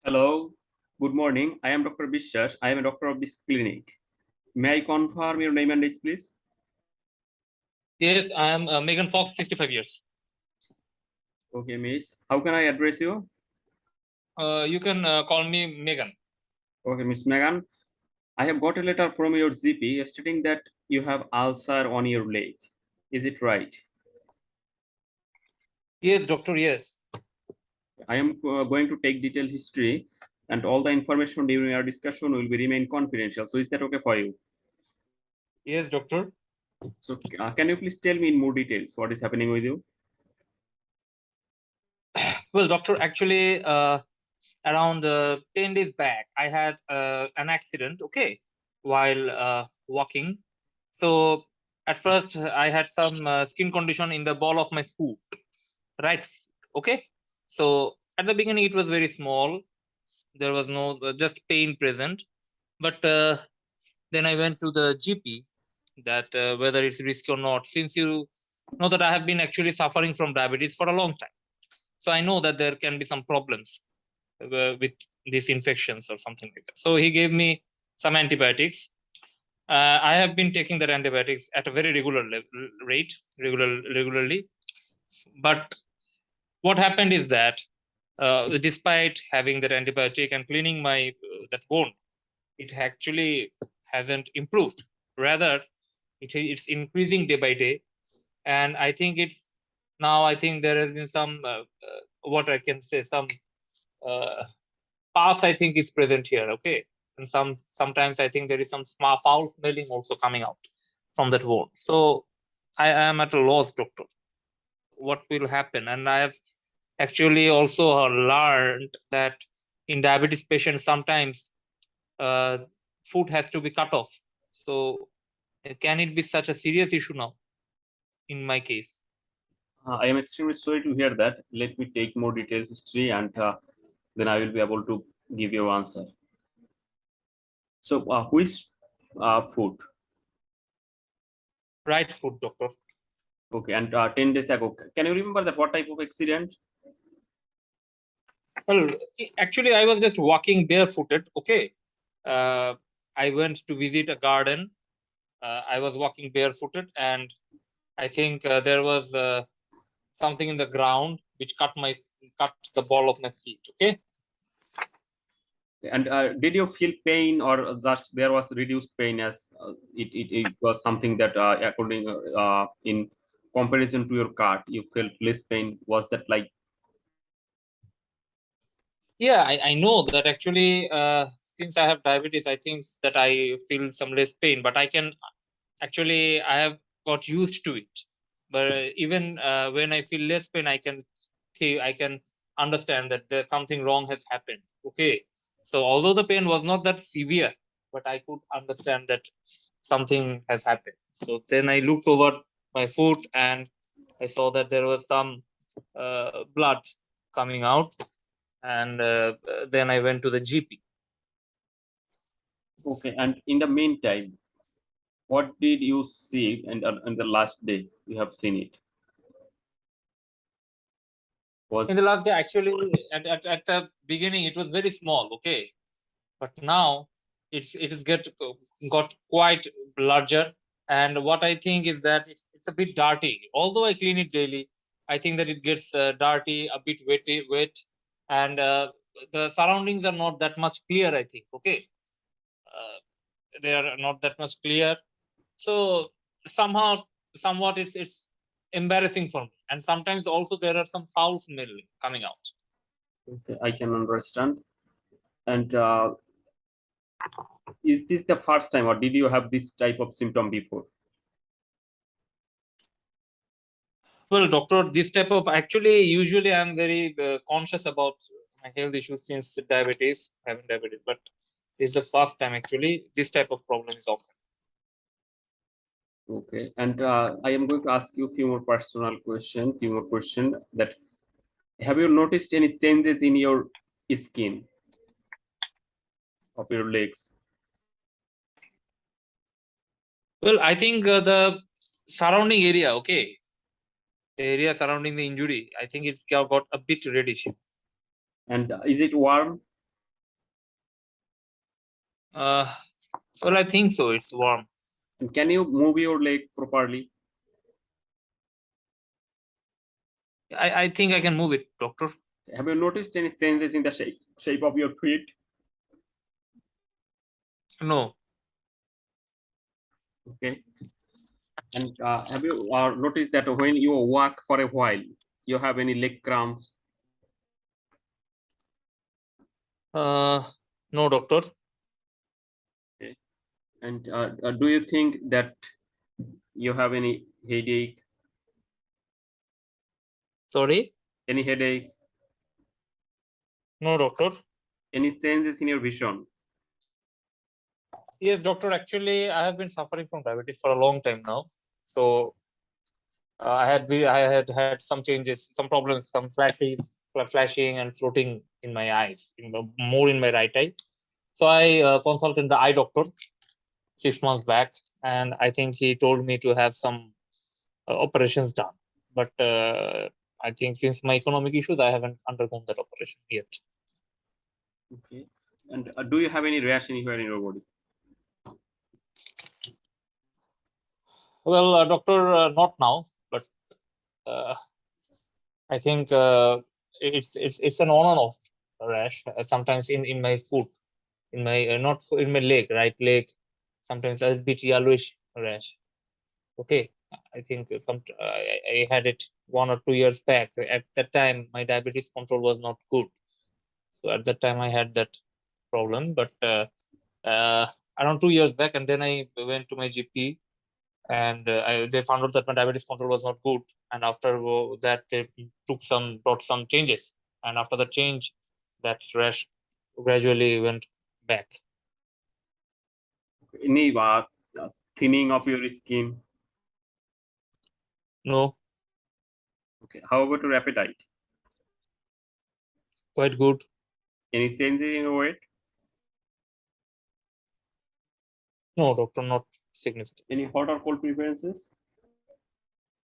Hello, good morning. I am Dr. Biswas. I am a doctor of this clinic. May I confirm your name and age, please? Yes, I am Megan Fox, 65 years. Okay, miss. How can I address you? You can call me Megan. Okay, Miss Megan. I have got a letter from your GP stating that you have ulcer on your leg. Is it right? Yes, doctor, yes. I am going to take detailed history and all the information during our discussion will be remain confidential. So is that okay for you? Yes, doctor. So can you please tell me in more details what is happening with you? Well, doctor, actually, around 10 days back, I had an accident, okay, while walking. So at first, I had some skin condition in the ball of my foot, right? Okay. So at the beginning, it was very small. There was no just pain present. But then I went to the GP that whether it's risky or not, since you know that I have been actually suffering from diabetes for a long time, so I know that there can be some problems with these infections or something like that. So he gave me some antibiotics. I have been taking that antibiotics at a very regularly. But what happened is that despite having that antibiotic and cleaning my that wound, it actually hasn't improved. Rather, it's increasing day by day, and I think it's now. I think there has been some what I can say some uh, pus. I think is present here. Okay, and sometimes I think there is some foul smelling also coming out from that wound. So I am at a loss, doctor. What will happen? And I have actually also learned that in diabetes patients sometimes uh, food has to be cut off. So can it be such a serious issue now in my case? I am extremely sorry to hear that. Let me take more details history and then I will be able to give you an answer. So, which food? Right foot, doctor. Okay, and 10 days ago, can you remember that what type of accident? Well, actually, I was just walking barefooted. Okay. Uh, I went to visit a garden. I was walking barefooted, and I think there was something in the ground which cut the ball of my feet. Okay. And did you feel pain or just there was reduced pain as it was something that according in comparison to your cart, you felt less pain? Was that like? Yeah, I know that actually, since I have diabetes, I think that I feel some less pain, but I have got used to it. But even when I feel less pain, I can understand that there's something wrong has happened. Okay, so although the pain was not that severe, but I could understand that something has happened. So then I looked over my foot and I saw that there was some blood coming out, and then I went to the GP. Okay, and in the meantime, what did you see? And on the last day, you have seen it In the was. last day, actually, at the beginning, it was very small, okay, but now it is got quite larger. And what I think is that it's a bit dirty. Although I clean it daily, I think that it gets dirty, a bit wet, and the surroundings are not that much clear. I think, okay, uh, they are not that much clear. So somehow, somewhat, it's embarrassing for me. And sometimes also there are some foul smell coming out. Okay, I can understand. And is this the first time, or did you have this type of symptom before? Well, doctor, this type of actually usually I'm very conscious about my health issues since having diabetes, but this is the first time actually this type of problem is occurring. Okay, and I am going to ask you a few more personal question, few more question that have you noticed any changes in your skin of your legs? Well, I think the surrounding area, okay, the area surrounding the injury, I think it's got a bit reddish. And is it warm? Well, I think so. It's warm. And can you move your leg properly? I think I can move it, doctor. Have you noticed any changes in the shape of your feet? No. Okay. And have you noticed that when you walk for a while, you have any leg cramps? No, doctor. Okay. And do you think that you have any headache? Sorry. Any headache? No, doctor. Any changes in your vision? Yes, doctor. Actually, I have been suffering from diabetes for a long time now. So I had some changes, some problems, some flashing and floating in my eyes, more in my right eye. So I consulted the eye doctor 6 months back, and I think he told me to have some operations done. But I think since my economic issues, I haven't undergone that operation yet. Okay. And do you have any rash anywhere in your body? Well, doctor, not now, but uh, I think it's an on and off rash. Sometimes in my foot, in my not in my leg, right leg. Sometimes a bit yellowish rash. Okay, I think I had it 1 or 2 years back. At that time, my diabetes control was not good. So at that time, I had that problem. But uh, around 2 years back, and then I went to my GP, and they found out that my diabetes control was not good. And after that, they brought some changes. And after the change, that rash gradually went back. Any thinning of your skin? No, Okay. How about your appetite? quite good. Any changes in your weight? No, doctor, not significant. Any hot or cold preferences?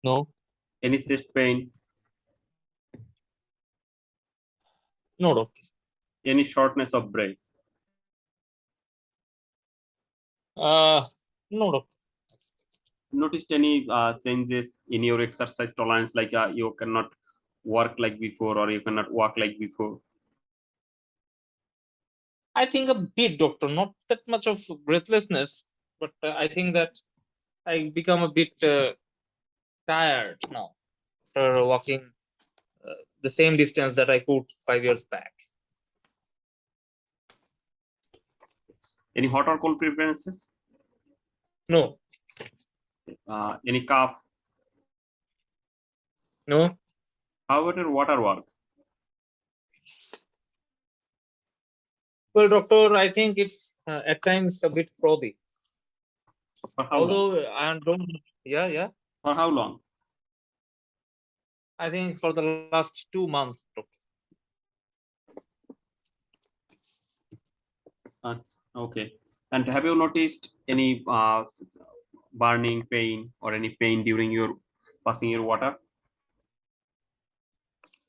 No, Any chest pain? no, doctor. Any shortness of breath? Uh, no, doctor. Noticed any changes in your exercise tolerance, like you cannot work like before or you cannot walk like before? I think a bit, doctor. Not that much of breathlessness, but I think that I become a bit tired now after walking the same distance that I could 5 years back. Any hot or cold preferences? No, Any cough? no. How about your water work? Well, doctor, I think it's at times a bit frothy. For how long? Although I don't, yeah, yeah. For how long? I think for the last 2 months, doctor. Uh, okay. And have you noticed any burning pain or any pain during your passing your water?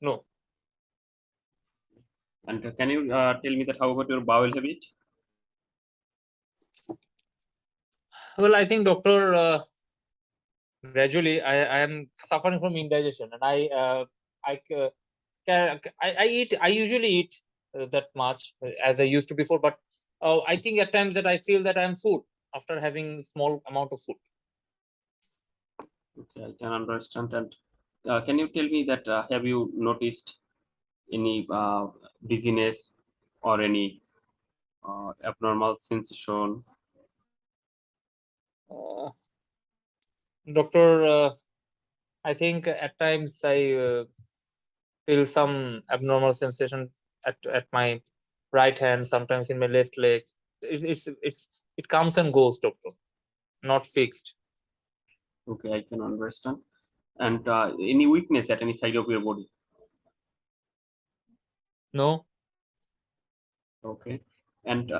No. And can you tell me that how about your bowel habit? Well, I think, doctor, gradually I am suffering from indigestion, and I, I eat. I usually eat that much as I used to before, but I think at times that I feel that I am full after having small amount of food. Okay, I can understand. And can you tell me that have you noticed any dizziness or any abnormal sensation? Uh, Doctor, I think at times I feel some abnormal sensation at my right hand, sometimes in my left leg. It comes and goes, doctor, not fixed. Okay, I can understand. And any weakness at any side of your body? No, Okay. And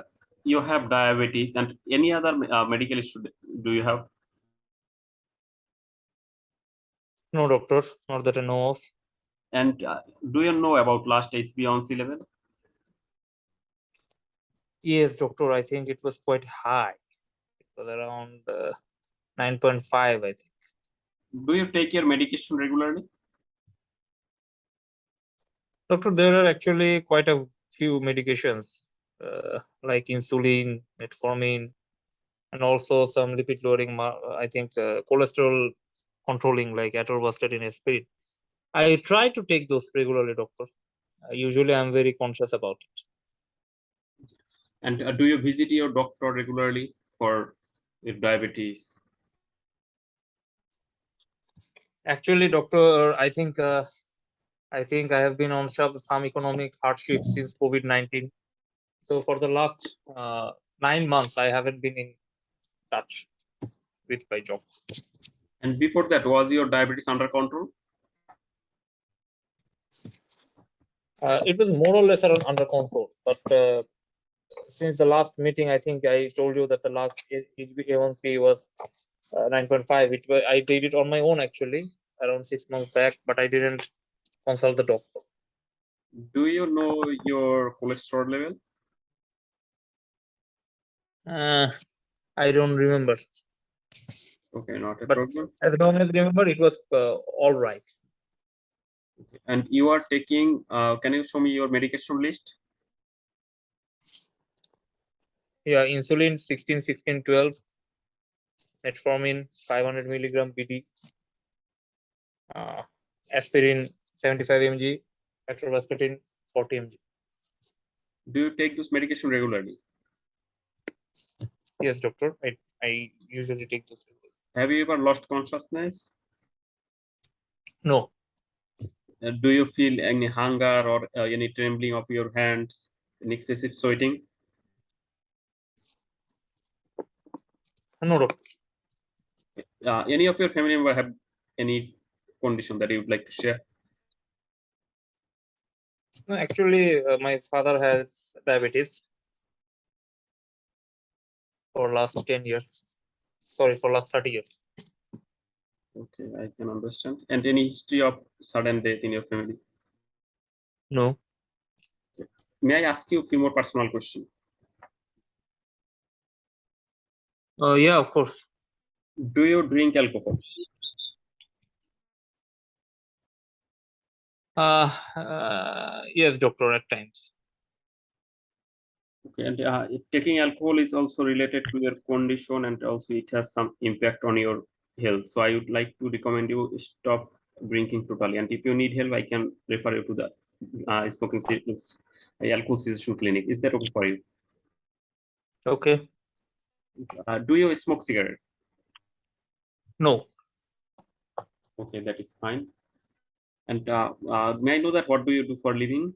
you have diabetes and any other medical issue do you have? no, doctor, not that I know of. And do you know about last HbA1c level? Yes, doctor. I think it was quite high. It was around 9.5, I think. Do you take your medication regularly? Doctor, there are actually quite a few medications like insulin, metformin, and also some lipid lowering, I think cholesterol controlling like atorvastatin, aspirin. I try to take those regularly, doctor. Usually, I'm very conscious about it. And do you visit your doctor regularly for your diabetes? Actually, doctor, I think I have been on some economic hardship since COVID-19. So for the last 9 months, I haven't been in touch with my job. And before that, was your diabetes under control? It was more or less under control, but since the last meeting, I think I told you that the last HbA1c was 9.5. I did it on my own actually around 6 months back, but I didn't consult the doctor. Do you know your cholesterol level? I don't remember, Okay, not a but problem. as long as I remember, it was all right. Okay. And you are taking, can you show me your medication list? Yeah, insulin 16, 16, 12, metformin 500 milligram BD, aspirin 75 mg, atorvastatin 40 mg. Do you take this medication regularly? Yes, doctor. I usually take those. Have you ever lost consciousness? No, Do you feel any hunger or any trembling of your hands, any excessive sweating? no, doctor. Any of your family member have any condition that you would like to share? No, actually, my father has diabetes for last 10 years. Sorry, for last 30 years. Okay, I can understand. And any history of sudden death in your family? No. May I ask you a few more personal questions? Yeah, of course. Do you drink alcohol? Yes, doctor, at times. Okay, and taking alcohol is also related to your condition, and also it has some impact on your health. So I would like to recommend you stop drinking totally. And if you need help, I can refer you to the smoking alcohol cessation clinic. Is that okay for you? Okay. Do you smoke cigarette? No. Okay, that is fine. And may I know that what do you do for living?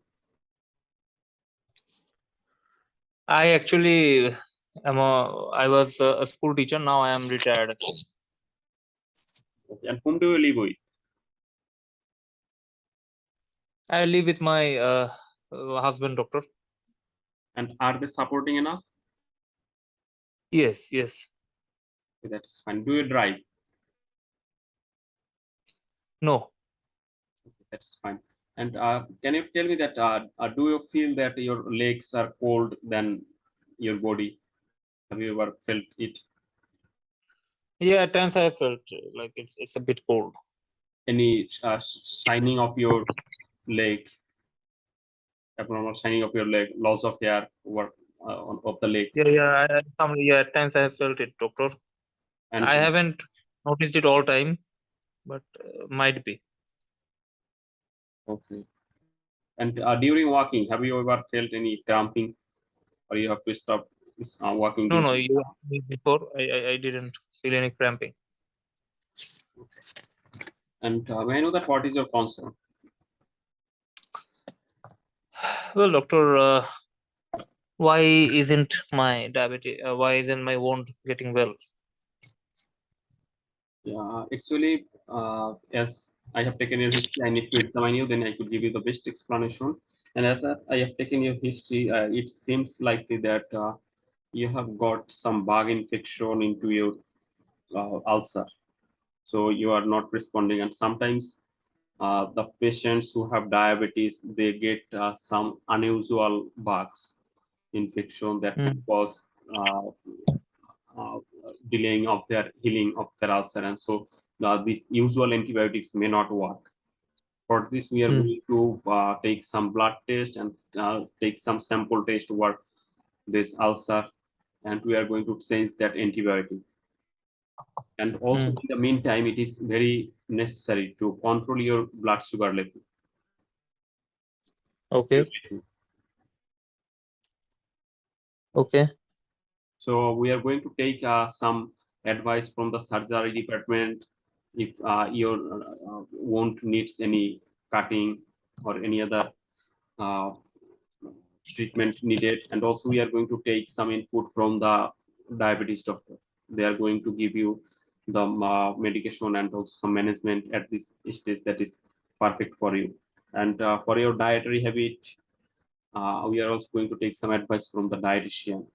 I actually I was a school teacher. Now I am retired. Okay, and whom do you live with? I live with my husband, doctor. And are they supporting enough? Yes, yes. Okay, that is fine. Do you drive? No. Okay, that's fine. And can you tell me that do you feel that your legs are cold than your body? Have you ever felt it? Yeah, at times I felt like it's a bit cold. Any shining of your leg, abnormal shining of your leg, loss of hair over of the Yeah, legs, yeah. At times I have felt it, doctor. and I haven't noticed it all time, but might be. okay. And during walking, have you ever felt any cramping, or you have to stop walking No, due no. to? You asked me before. I didn't feel any cramping. And may I know that what is your concern? Well, doctor, why isn't my diabetes? Why isn't my wound getting well? Yeah, actually, as I have taken your history, I need to examine you, then I could give you the best explanation. And as I have taken your history, it seems likely that you have got some bug infection into your ulcer. So you are not responding. And sometimes the patients who have diabetes, they get some unusual bugs. infection that Mm. can cause delaying of their healing of their ulcer, and so these usual antibiotics may not work. For this, we are Mm. going to take some blood test and take some sample test over this ulcer, and we are going to change that antibiotic. And also, in the meantime, it is very necessary to control your blood sugar level. Okay. Okay. So we are going to take some advice from the surgery department if your wound needs any cutting or any other uh, treatment needed. And also we are going to take some input from the diabetes doctor. They are going to give you the medication and also some management at this stage that is perfect for you. And for your dietary habit, we are also going to take some advice from the dietitian.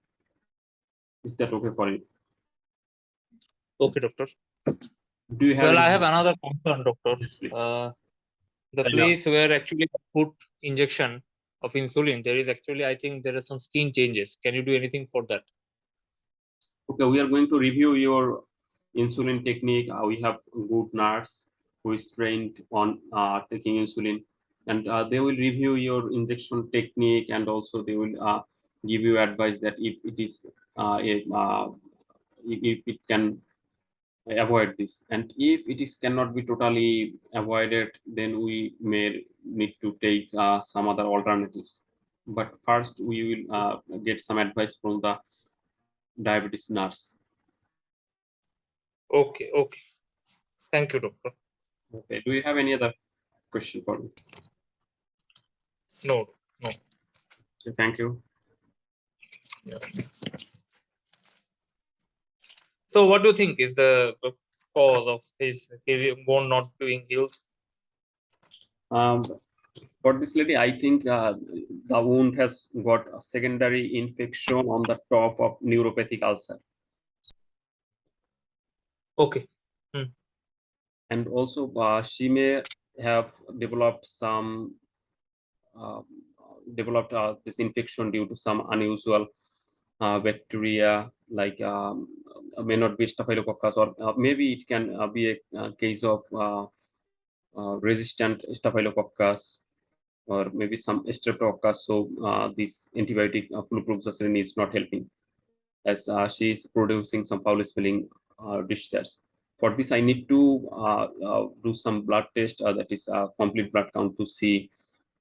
Is that okay for you? Okay, doctor. Do you have Well, any? I have another concern, doctor. Yes, please. The I know. place where actually I put injection of insulin, there is actually, I think there are some skin changes. Can you do anything for that? Okay, we are going to review your insulin technique. We have a good nurse who is trained on taking insulin, and they will review your injection technique, and also they will give you advice that if it is if it can avoid this, and if it is cannot be totally avoided, then we may need to take some other alternatives. But first, we will get some advice from the diabetes nurse. Okay, okay. Thank you, doctor. Okay. Do you have any other question for me? No, no. Okay, thank you. Yeah. So, what do you think is the cause of his bone not being healed? For this lady, I think the wound has got a secondary infection on the top of neuropathic ulcer. Okay. And also she may have developed some this infection due to some unusual bacteria, like may not be staphylococcus, or maybe it can be a case of resistant staphylococcus, or maybe some streptococcus. So this antibiotic fluproxacillin is not helping, as she is producing some foul smelling discharge. For this, I need to do some blood test, that is complete blood count, to see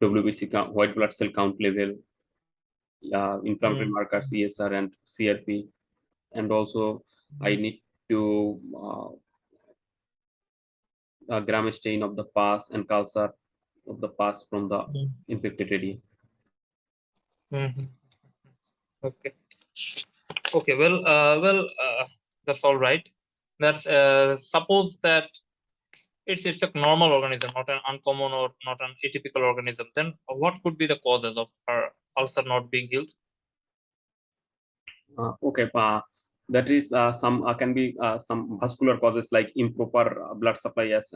WBC count, white blood cell count level, inflammatory markers, ESR and CRP, and also I need to gram stain of the pus and culture of the pus from the infected area. Okay. Okay. Well, that's all right. That's suppose that it's a normal organism, not an uncommon or not an atypical organism. Then what could be the causes of her ulcer not being healed? Okay, that is some can be some vascular causes like improper blood supply, as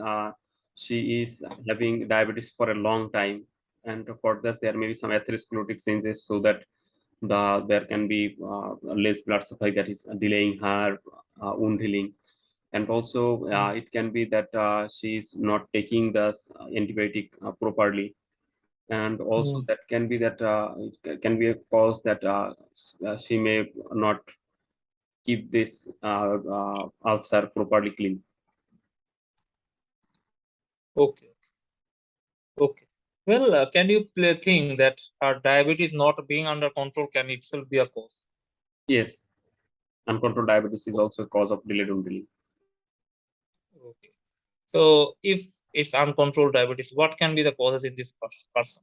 she is having diabetes for a long time, and for this there may be some atherosclerotic changes, so that there can be less blood supply that is delaying her wound healing. And also it can be that she is not taking the antibiotic properly, and also that can be that it can be a cause that she may not keep this ulcer properly clean. Okay. Okay. Well, can you think that her diabetes not being under control can itself be a cause? Yes, uncontrolled diabetes is also a cause of delayed wound healing. Okay. So, if it's uncontrolled diabetes, what can be the causes in this person?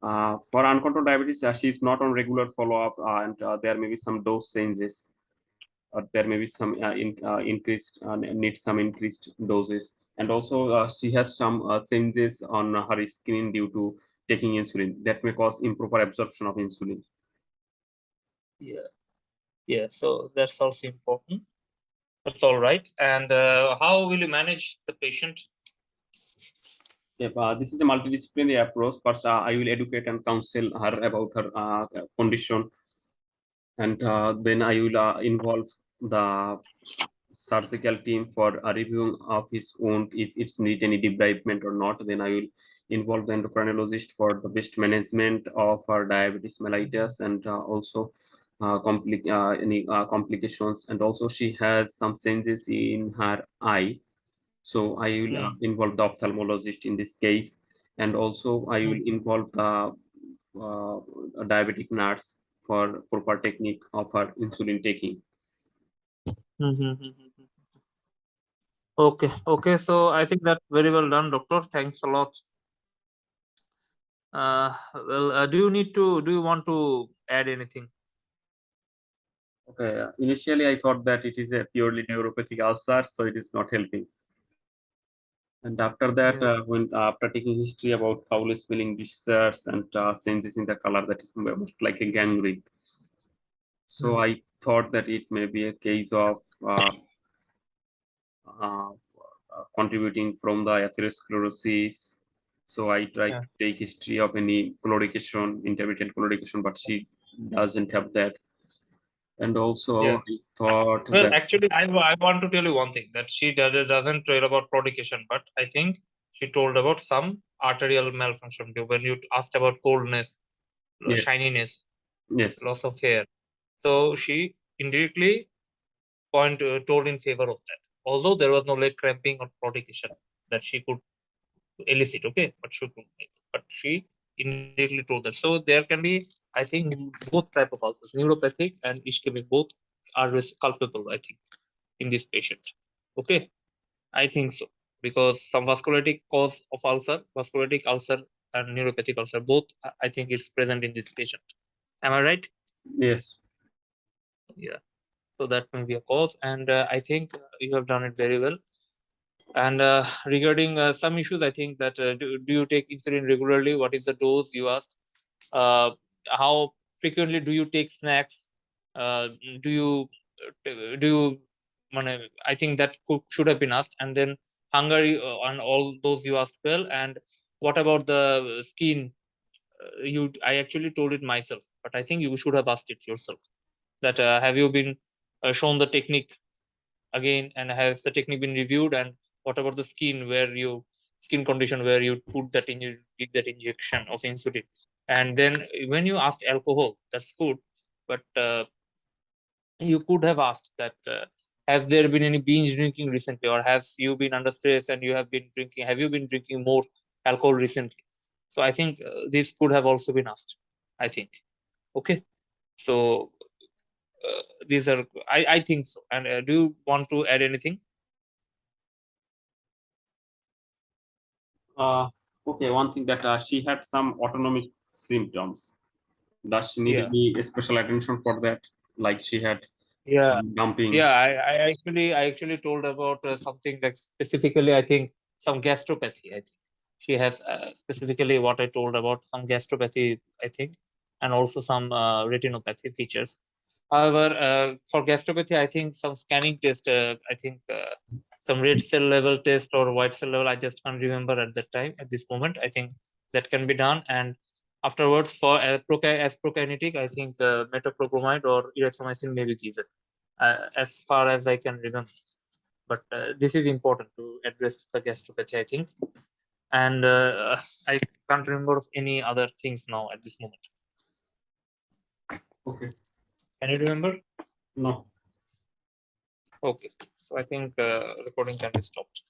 For uncontrolled diabetes, she is not on regular follow-up, and there may be some dose changes, or there may be some increased need some increased doses, and also she has some changes on her skin due to taking insulin that may cause improper absorption of insulin. Yeah. Yeah. So that's also important. That's all right. And how will you manage the patient? Yeah, this is a multidisciplinary approach. First, I will educate and counsel her about her condition, and then I will involve the surgical team for a review of his wound if it's need any debridement or not. Then I will involve the endocrinologist for the best management of her diabetes mellitus, and also any complications. And also she has some changes in her eye, so I will Mm, involve the ophthalmologist in this case, and also I will mm, involve the diabetic nurse for proper technique of her insulin taking. mm. Okay, okay. So I think that's very well done, doctor. Thanks a lot. Do you want to add anything? Okay, initially I thought that it is a purely neuropathic ulcer, so it is not helping. And after that, Yeah. when after taking history about foul smelling discharge and changes in the color, that is most likely gangrene. So Mm, I thought that it may be a case of uh, contributing from the atherosclerosis. So I tried yeah. to take history of any claudication, intermittent claudication, but she doesn't have that. And also Yeah. I thought Well, that actually, I want to tell you one thing that she doesn't tell about claudication, but I think she told about some arterial malfunction. When you asked about coldness, yes, shininess, yes, loss of hair, so she indirectly told in favor of that. Although there was no leg cramping or claudication that she could elicit, okay, but she indirectly told that. So there can be, I think, both type of ulcers, neuropathic and ischemic, both are culpable, I think, in this patient. Okay, I think so, because some vasculitic cause of ulcer, vasculitic ulcer and neuropathic ulcer, both I think it's present in this patient. Am I right? yes. Yeah. So that may be a cause, and I think you have done it very well. And regarding some issues, I think that do you take insulin regularly? What is the dose you asked? Uh, how frequently do you take snacks? Do you do you? I think that should have been asked. And then hunger and all those you asked well. And what about the skin? I actually told it myself, but I think you should have asked it yourself. That have you been shown the technique again, and has the technique been reviewed, and what about the skin condition where you put that in, you did that injection of insulin? And then when you asked alcohol, that's good, but you could have asked that has there been any binge drinking recently, or has you been under stress and you have you been drinking more alcohol recently? So I think this could have also been asked, I think. Okay, so these are, I think so. And do you want to add anything? Uh, okay, one thing that she had some autonomic symptoms. Does she need Yeah. any special attention for that? Like she had Yeah, some dumping. yeah. I actually told about something like specifically. I think some gastropathy. I think she has specifically what I told about some gastropathy. I think, and also some retinopathy features. However, for gastropathy, I think some scanning test. I think some red cell level test or white cell level. I just can't remember at that time. At this moment, I think that can be done. And afterwards, for as prokinetic, I think metoclopramide or erythromycin may be given, as far as I can remember. But this is important to address the gastropathy, I think. And I can't remember of any other things now at this moment. Okay, Can you remember? no. Okay. So I think recording can be stopped.